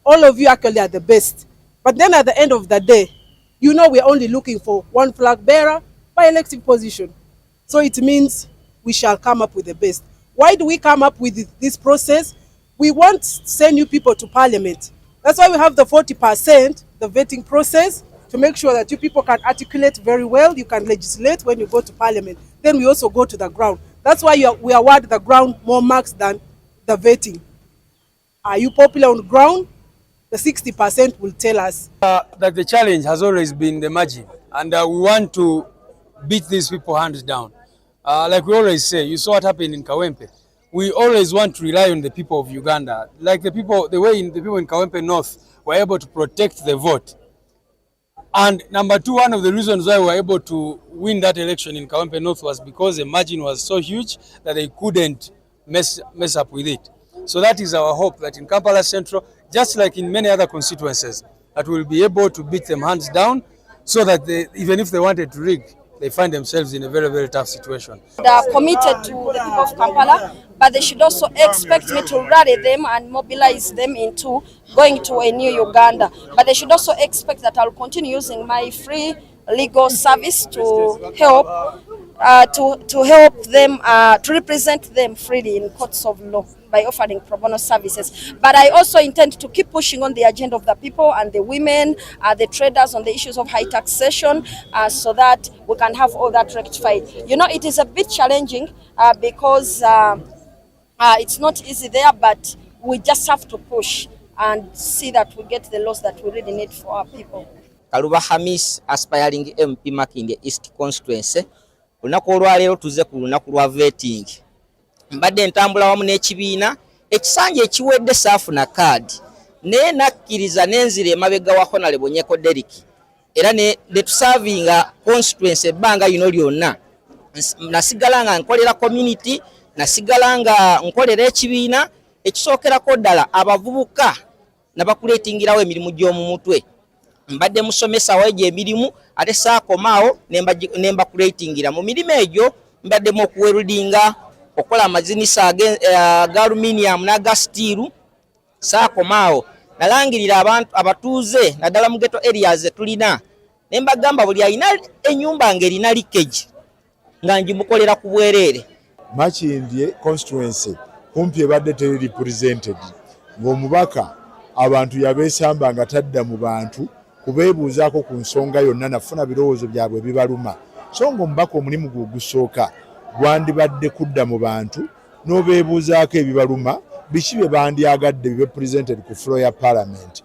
all of you actually are the best. But then at the end of the day, you know we're only looking for one flag bearer by elective position. So it means we shall come up with the best. Why do we come up with this process? We want to send new people to parliament. That's why we have the 40%, the vetting process, to make sure that you people can articulate very well, you can legislate when you go to parliament. Then we also go to the ground. That's why we award the ground more marks than the vetting. Are you popular on the ground? The 60% will tell us. That the challenge has always been the margin, and we want to beat these people hands down. Like we always say, you saw what happened in Kawempe. We always want to rely on the people of Uganda. Like the way the people in Kawempe North were able to protect the vote. And number two, one of the reasons why we were able to win that election in Kawempe North was because the margin was so huge that they couldn't mess up with it. So that is our hope, that in Kampala Central, just like in many other constituencies, that we'll be able to beat them hands down, so that even if they wanted to rig, they find themselves in a very, very tough situation. They are committed to the people of Kampala, but they should also expect me to rally them and mobilize them into going to a new Uganda. But they should also expect that I'll continue using my free legal service to help them, to represent them freely in courts of law by offering pro bono services. But I also intend to keep pushing on the agenda of the people and the women, the traders on the issues of high taxation, so that we can have all that rectified. You know, it is a bit challenging because it's not easy there, but we just have to push and see that we get the laws that we really need for our people. Kaluba Hamis, aspiring MP Makinde East constituency. Olunaku olwaleero tuze ku lunaku lwa vetting. Mbadde ntambula wamu n'ekibiina ekisanja ekiwedde saafuna kaadi naye nakkiriza n'enzira emabega wa Honorable Nyeko Derrick era ne tusavinga constituency ebbanga lino lyonna. Nasigala nga nkolera community, nasigala nga nkolera ekibiina ekisookerako ddala abavubuka nabakuleetingirawo emirimu gy'omu mutwe. Mbadde musomesa waje emirimu ate saakomaawo nemba kuleetingira mu mirimu egyo. Mbaddemu okuwerudinga, okola amazinisa aga aluminium n'aga steel. Saakomaawo nalangirira abantu abatuuze naddala mu ghetto areas tulina, nembagamba buli alina ennyumba ng'erina leakage nga ngimukolera ku bwereere. Makindye constituency kumpi ebadde teri represented, ng'omubaka abantu yabeesamba nga tadda mu bantu kubeebuuzaako ku nsonga yonna, nafuna birowoozo byabwe bibaluma. So ng'omubaka omulimu gwe gusooka gwandibadde kudda mu bantu n'obeebuuzaako ebibaluma, biki bye bandyagadde bibe presented ku floor ya parliament.